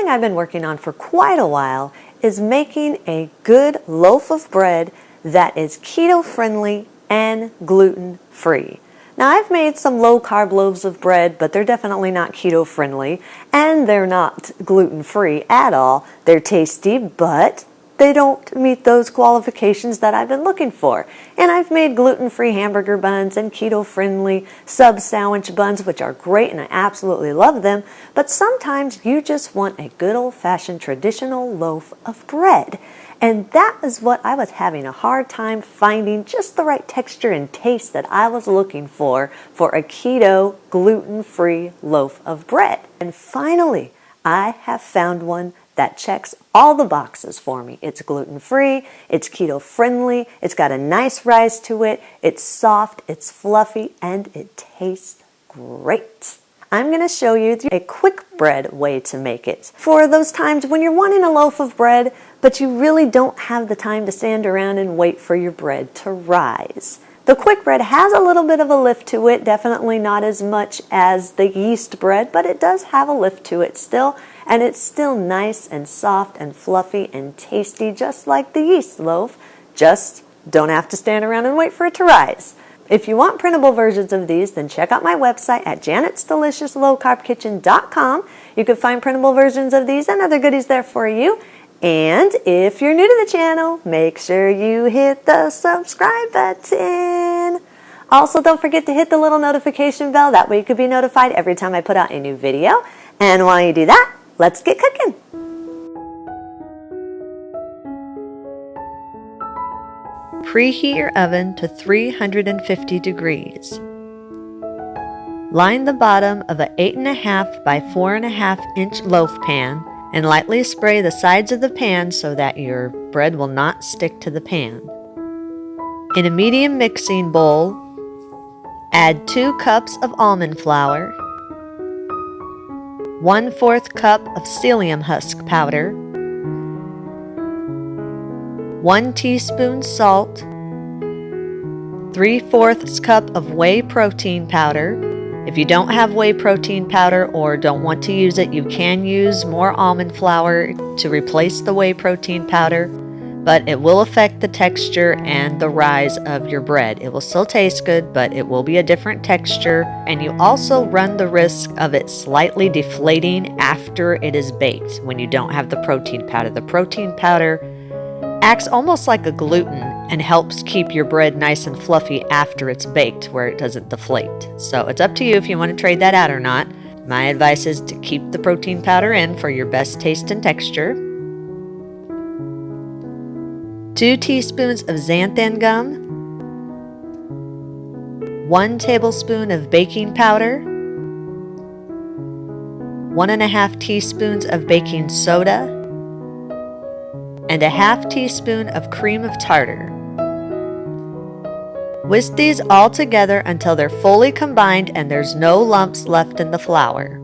I've been working on for quite a while is making a good loaf of bread that is keto friendly and gluten free. Now I've made some low carb loaves of bread, but they're definitely not keto friendly and they're not gluten free at all. They're tasty, but they don't meet those qualifications that I've been looking for. And I've made gluten-free hamburger buns and keto-friendly sub-sandwich buns, which are great and I absolutely love them. But sometimes you just want a good old-fashioned traditional loaf of bread. And that is what I was having a hard time finding, just the right texture and taste that I was looking for a keto gluten-free loaf of bread. And finally, I have found one that checks all the boxes for me. It's gluten-free, it's keto-friendly, it's got a nice rise to it, it's soft, it's fluffy, and it tastes great. I'm going to show you a quick bread way to make it. For those times when you're wanting a loaf of bread, but you really don't have the time to stand around and wait for your bread to rise. The quick bread has a little bit of a lift to it, definitely not as much as the yeast bread, but it does have a lift to it still, and it's still nice and soft and fluffy and tasty, just like the yeast loaf. Just don't have to stand around and wait for it to rise. If you want printable versions of these, then check out my website at janetsdeliciouslowcarbkitchen.com. You can find printable versions of these and other goodies there for you. And if you're new to the channel, make sure you hit the subscribe button. Also, don't forget to hit the little notification bell. That way you can be notified every time I put out a new video. And while you do that, let's get cooking. Preheat your oven to 350 degrees. Line the bottom of an 8.5 by 4.5 inch loaf pan and lightly spray the sides of the pan so that your bread will not stick to the pan. In a medium mixing bowl, add 2 cups of almond flour, 1/4 cup of psyllium husk powder, 1 teaspoon salt, 3/4 cup of whey protein powder. If you don't have whey protein powder or don't want to use it, you can use more almond flour to replace the whey protein powder, but it will affect the texture and the rise of your bread. It will still taste good, but it will be a different texture, and you also run the risk of it slightly deflating after it is baked when you don't have the protein powder. The protein powder acts almost like a gluten and helps keep your bread nice and fluffy after it's baked where it doesn't deflate. So it's up to you if you want to trade that out or not. My advice is to keep the protein powder in for your best taste and texture. 2 teaspoons of xanthan gum, 1 tablespoon of baking powder, 1.5 teaspoons of baking soda, and 1/2 teaspoon of cream of tartar. Whisk these all together until they're fully combined and there's no lumps left in the flour.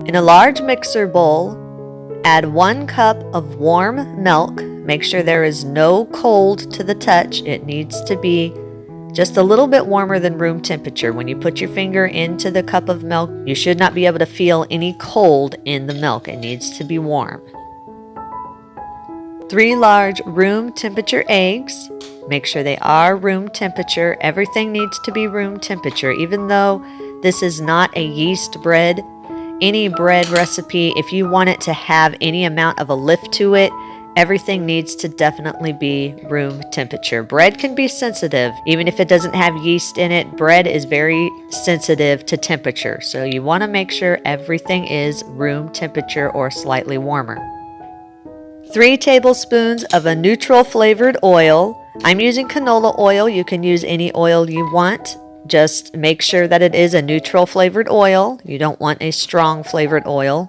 In a large mixer bowl, add 1 cup of warm milk. Make sure there is no cold to the touch. It needs to be just a little bit warmer than room temperature. When you put your finger into the cup of milk, you should not be able to feel any cold in the milk. It needs to be warm. 3 large room temperature eggs. Make sure they are room temperature. Everything needs to be room temperature. Even though this is not a yeast bread, any bread recipe, if you want it to have any amount of a lift to it, everything needs to definitely be room temperature. Bread can be sensitive. Even if it doesn't have yeast in it, bread is very sensitive to temperature. So you want to make sure everything is room temperature or slightly warmer. 3 tablespoons of a neutral flavored oil. I'm using canola oil. You can use any oil you want. Just make sure that it is a neutral flavored oil. You don't want a strong flavored oil.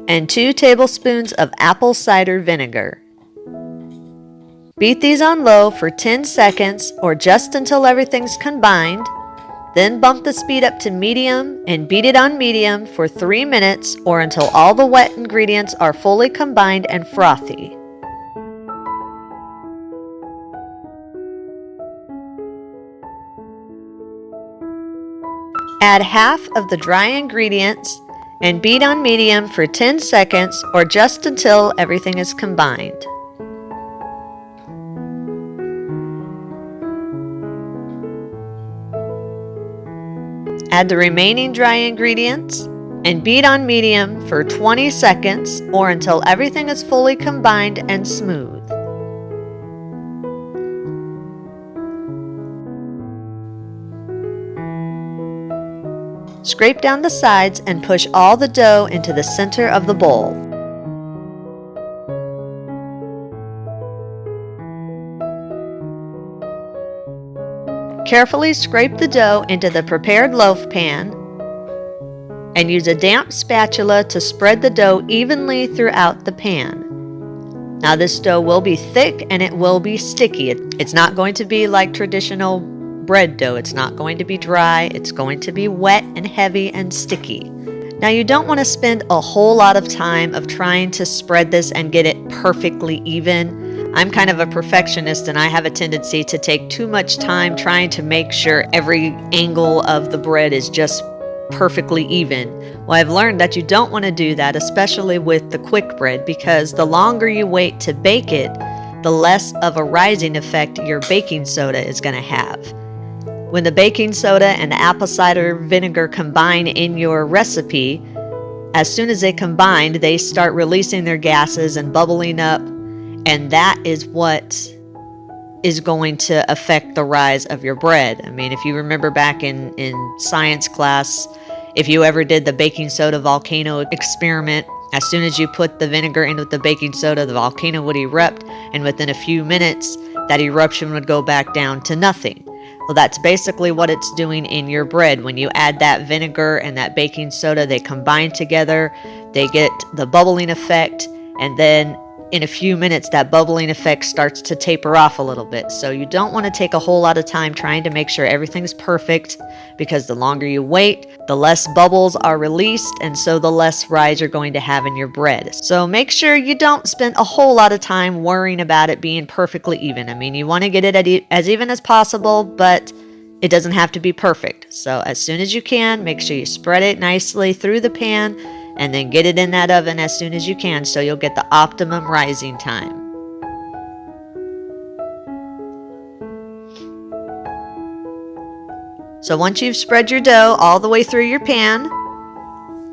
And 2 tablespoons of apple cider vinegar. Beat these on low for 10 seconds or just until everything's combined. Then bump the speed up to medium and beat it on medium for 3 minutes or until all the wet ingredients are fully combined and frothy. Add half of the dry ingredients and beat on medium for 10 seconds or just until everything is combined. Add the remaining dry ingredients and beat on medium for 20 seconds or until everything is fully combined and smooth. Scrape down the sides and push all the dough into the center of the bowl. Carefully scrape the dough into the prepared loaf pan and use a damp spatula to spread the dough evenly throughout the pan. Now this dough will be thick and it will be sticky. It's not going to be like traditional bread dough. It's not going to be dry. It's going to be wet and heavy and sticky. Now you don't want to spend a whole lot of time of trying to spread this and get it perfectly even. I'm kind of a perfectionist and I have a tendency to take too much time trying to make sure every angle of the bread is just perfectly even. Well, I've learned that you don't want to do that, especially with the quick bread, because the longer you wait to bake it, the less of a rising effect your baking soda is going to have. When the baking soda and the apple cider vinegar combine in your recipe, as soon as they combine, they start releasing their gases and bubbling up, and that is what is going to affect the rise of your bread. I mean, if you remember back in science class, if you ever did the baking soda volcano experiment, as soon as you put the vinegar in with the baking soda, the volcano would erupt, and within a few minutes, that eruption would go back down to nothing. Well, that's basically what it's doing in your bread. When you add that vinegar and that baking soda, they combine together, they get the bubbling effect, and then in a few minutes, that bubbling effect starts to taper off a little bit. So you don't want to take a whole lot of time trying to make sure everything's perfect, because the longer you wait, the less bubbles are released, and so the less rise you're going to have in your bread. So make sure you don't spend a whole lot of time worrying about it being perfectly even. I mean, you want to get it as even as possible, but it doesn't have to be perfect. So as soon as you can, make sure you spread it nicely through the pan and then get it in that oven as soon as you can so you'll get the optimum rising time. So once you've spread your dough all the way through your pan,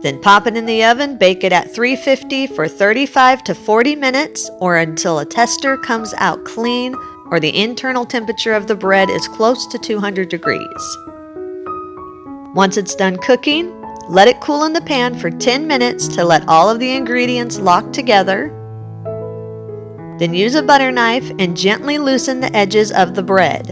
then pop it in the oven, bake it at 350 for 35 to 40 minutes or until a tester comes out clean or the internal temperature of the bread is close to 200 degrees. Once it's done cooking, let it cool in the pan for 10 minutes to let all of the ingredients lock together. Then use a butter knife and gently loosen the edges of the bread.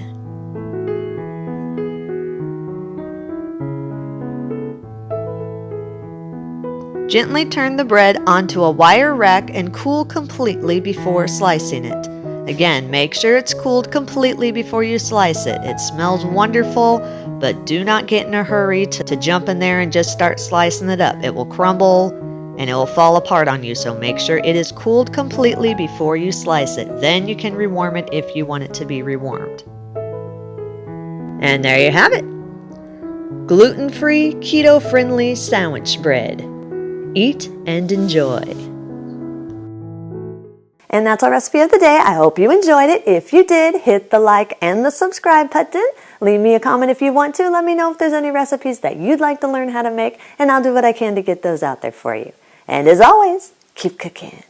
Gently turn the bread onto a wire rack and cool completely before slicing it. Again, make sure it's cooled completely before you slice it. It smells wonderful, but do not get in a hurry to jump in there and just start slicing it up. It will crumble and it will fall apart on you, so make sure it is cooled completely before you slice it. Then you can rewarm it if you want it to be rewarmed. And there you have it. Gluten-free, keto-friendly sandwich bread. Eat and enjoy. And that's our recipe of the day. I hope you enjoyed it. If you did, hit the like and the subscribe button. Leave me a comment if you want to. Let me know if there's any recipes that you'd like to learn how to make, and I'll do what I can to get those out there for you. And as always, keep cooking.